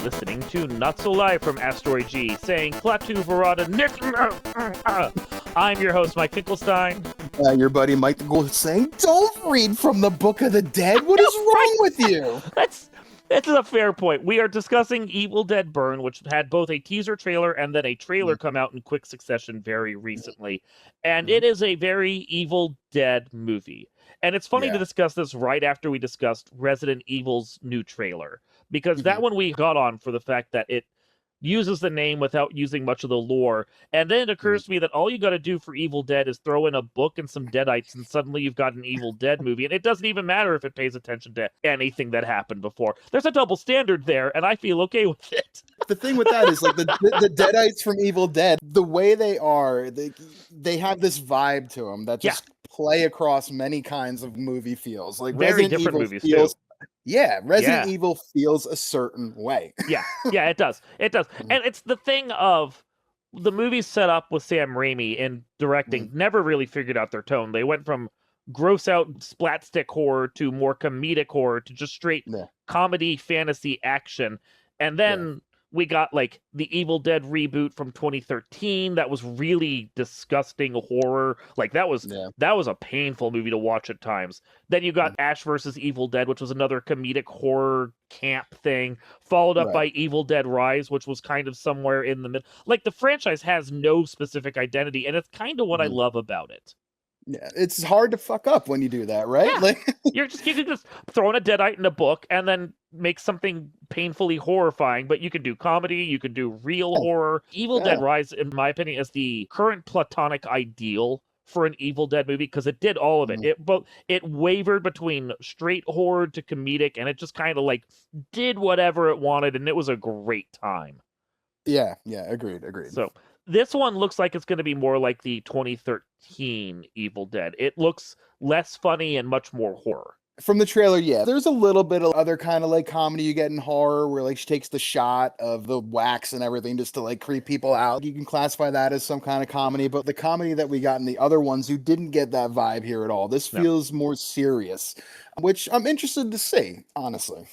listening to Not So Live from Asteroid G, saying Klaatu Verada Nick. I'm your host, Mike Finkelstein. Your buddy Mike the Ghoul saying, "Don't read from the Book of the Dead. What is wrong with you?" That's a fair point. We are discussing Evil Dead Burn, which had both a teaser trailer and then a trailer come out in quick succession very recently. And it is a very Evil Dead movie. And it's funny to discuss this right after we discussed Resident Evil's new trailer, because that one we got on for the fact that it uses the name without using much of the lore. And then it occurs to me that all you got to do for Evil Dead is throw in a book and some Deadites, and suddenly you've got an Evil Dead movie. And it doesn't even matter if it pays attention to anything that happened before. There's a double standard there, and I feel okay with it. The thing with that is, like, the Deadites from Evil Dead, the way they are, they have this vibe to them that just play across many kinds of movie feels. Like, very Resident different Evil movies, feels, too. Yeah, Resident Evil feels a certain way. Yeah, it does. It does. And it's the thing of the movies set up with Sam Raimi in directing never really figured out their tone. They went from gross out splat stick horror to more comedic horror to just straight comedy, fantasy, action. And then we got like the Evil Dead reboot from 2013 that was really disgusting horror. Like that was a painful movie to watch at times. Then you got Ash versus Evil Dead, which was another comedic horror camp thing, followed up by Evil Dead Rise, which was kind of somewhere in the middle. Like the franchise has no specific identity, and it's kind of what I love about it. Yeah, it's hard to fuck up when you do that, right? Yeah. Like you can just throw in a Deadite in a book and then make something painfully horrifying, but you can do comedy, you can do real horror. Evil Dead Rise, in my opinion, is the current platonic ideal for an Evil Dead movie, because it did all of it. It wavered between straight horror to comedic, and it just kind of like did whatever it wanted, and it was a great time. Yeah, agreed. So this one looks like it's going to be more like the 2013 Evil Dead. It looks less funny and much more horror. From the trailer, there's a little bit of other kind of like comedy you get in horror where like she takes the shot of the wax and everything just to like creep people out. You can classify that as some kind of comedy, but the comedy that we got in the other ones, you didn't get that vibe here at all. This feels more serious, which I'm interested to see, honestly.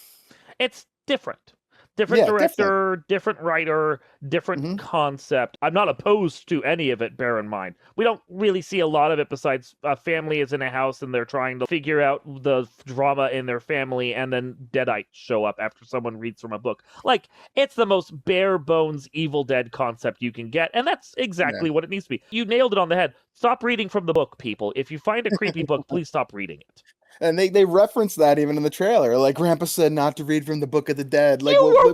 It's different. Different director, different writer, different concept. I'm not opposed to any of it, bear in mind. We don't really see a lot of it besides a family is in a house and they're trying to figure out the drama in their family, and then Deadites show up after someone reads from a book. Like, it's the most bare bones Evil Dead concept you can get, and that's exactly what it needs to be. You nailed it on the head. Stop reading from the book, people. If you find a creepy book, please stop reading it. And they reference that even in the trailer. Like, Grandpa said not to read from the Book of the Dead. Like, you were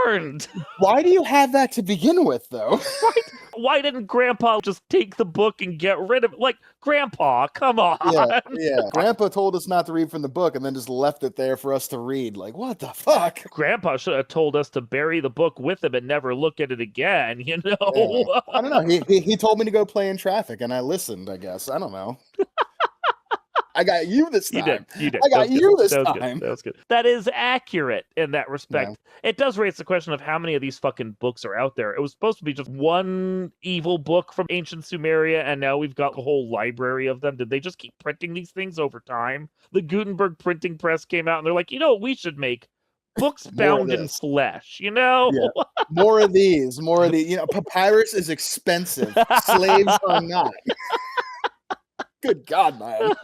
warned! Why do you have that to begin with, though? Right? Why didn't Grandpa just take the book and get rid of it? Like, Grandpa, come on! Yeah. Grandpa told us not to read from the book and then just left it there for us to read. Like, what the fuck? Grandpa should have told us to bury the book with him and never look at it again, you know? Yeah. I don't know. He told me to go play in traffic, and I listened, I guess. I don't know. I got you this time. You did. I got you this time. That was good. That is accurate in that respect. Yeah. It does raise the question of how many of these fucking books are out there. It was supposed to be just one evil book from ancient Sumeria, and now we've got a whole library of them. Did they just keep printing these things over time? The Gutenberg printing press came out, and they're like, you know what we should make? Books bound in flesh, you know? Yeah. More of these. You know, papyrus is expensive. Slaves are not. Good God, man.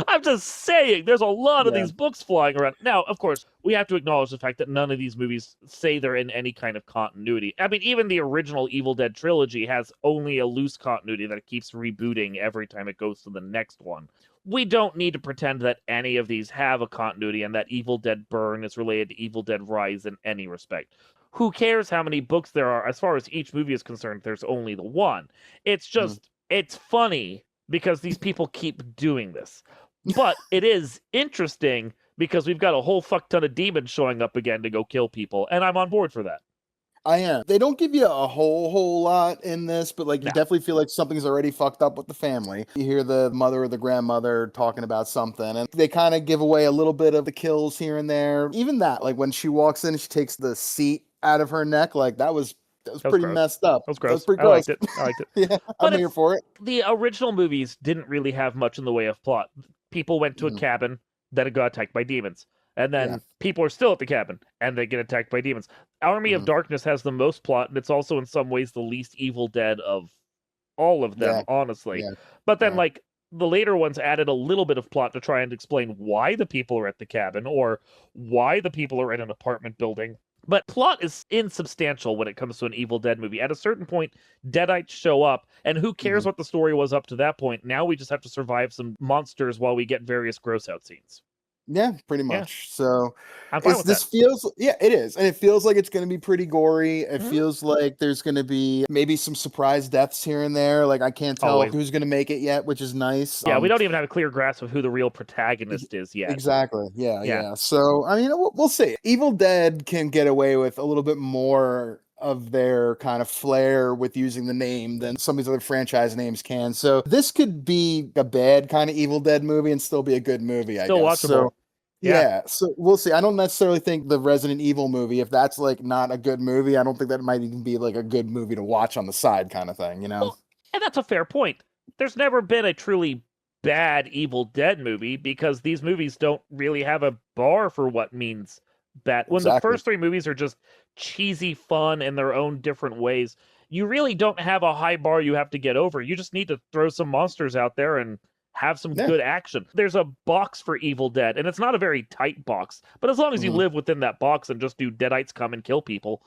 I'm just saying, there's a lot of these books flying around. Now, of course, we have to acknowledge the fact that none of these movies say they're in any kind of continuity. I mean, even the original Evil Dead trilogy has only a loose continuity that it keeps rebooting every time it goes to the next one. We don't need to pretend that any of these have a continuity and that Evil Dead Burn is related to Evil Dead Rise in any respect. Who cares how many books there are? As far as each movie is concerned, there's only the one. It's just, it's funny because these people keep doing this. But it is interesting because we've got a whole fuck ton of demons showing up again to go kill people, and I'm on board for that. I am. They don't give you a whole lot in this, but like you definitely feel like something's already fucked up with the family. You hear the mother or the grandmother talking about something, and they kind of give away a little bit of the kills here and there. Even that, like when she walks in and she takes the seat out of her neck, like that was pretty messed up. That was gross. Pretty gross. I liked it. Yeah, I'm here for it. The original movies didn't really have much in the way of plot. People went to a cabin, then it got attacked by demons. And then people are still at the cabin, and they get attacked by demons. Army of Darkness has the most plot, and it's also in some ways the least Evil Dead of all of them, honestly. Yeah. But then, like, the later ones added a little bit of plot to try and explain why the people are at the cabin or why the people are in an apartment building. But plot is insubstantial when it comes to an Evil Dead movie. At a certain point, Deadites show up, and who cares what the story was up to that point? Now we just have to survive some monsters while we get various gross out scenes. Yeah, pretty much. So I'm fine with this that. feels, it is. And it feels like it's going to be pretty gory. It feels like there's going to be maybe some surprise deaths here and there. Like, I can't tell who's going to make it yet, which is nice. Yeah, we don't even have a clear grasp of who the real protagonist is yet. Exactly. Yeah. So, I mean, we'll see. Evil Dead can get away with a little bit more of their kind of flair with using the name than some of these other franchise names can. So this could be a bad kind of Evil Dead movie and still be a good movie, I guess. Watchable. So, yeah, so we'll see. I don't necessarily think the Resident Evil movie, if that's like not a good movie, I don't think that might even be like a good movie to watch on the side kind of thing, you know? Well, and that's a fair point. There's never been a truly bad Evil Dead movie because these movies don't really have a bar for what means bad. When the first three movies are just cheesy fun in their own different ways, you really don't have a high bar you have to get over. You just need to throw some monsters out there and have some good action. There's a box for Evil Dead, and it's not a very tight box, but as long as you live within that box and just do Deadites come and kill people,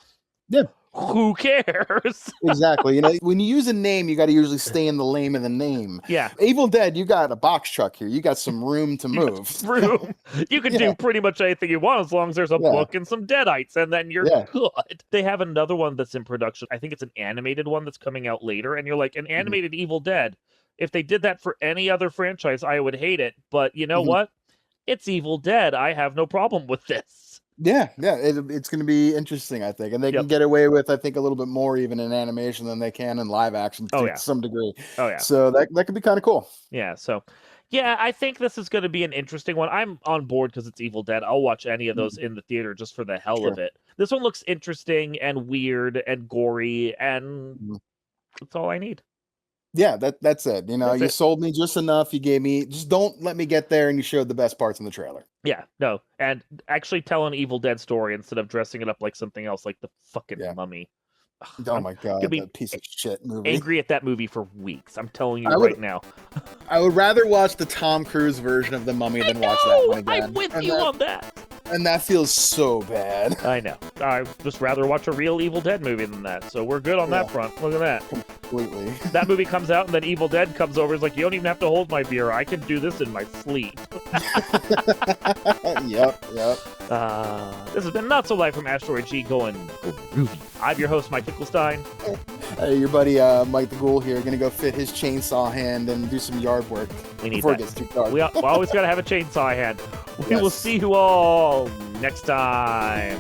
who cares? Exactly. You know, when you use a name, you got to usually stay in the lane of the name. Yeah. Apple's Dead, you got a box truck here. You got some room to move. You can do pretty much anything you want as long as there's a book and some Deadites, and then you're good. They have another one that's in production. I think it's an animated one that's coming out later, and you're like, an animated Evil Dead. If they did that for any other franchise, I would hate it. But you know what? It's Evil Dead. I have no problem with this. Yeah, it's going to be interesting, I think. And they can get away with, I think, a little bit more even in animation than they can in live action to some degree. So that could be kind of cool. Yeah, so, I think this is going to be an interesting one. I'm on board because it's Evil Dead. I'll watch any of those in the theater just for the hell of it. This one looks interesting and weird and gory, and that's all I need. Yeah, that's it. You know, you sold me just enough. You gave me, just don't let me get there, and you showed the best parts in the trailer. Yeah, no, and actually tell an Evil Dead story instead of dressing it up like something else, like the fucking Mummy. Oh my god, that piece of shit movie. Angry at that movie for weeks. I'm telling you right now. I would rather watch the Tom Cruise version of The Mummy than watch that one again. I'm with you on that. And that feels so bad. I know. I'd just rather watch a real Evil Dead movie than that. So we're good on that front. Look at that. Completely. That movie comes out and then Evil Dead comes over. It's like, you don't even have to hold my beer. I can do this in my sleep. Yep. This has been Not So Live from Asteroid G going groovy. I'm your host, Mike Finkelstein. Hey, your buddy Mike the Ghoul here. Gonna go fit his chainsaw hand and do some yard work before it gets too dark. We always gotta have a chainsaw hand. We will see you all next time.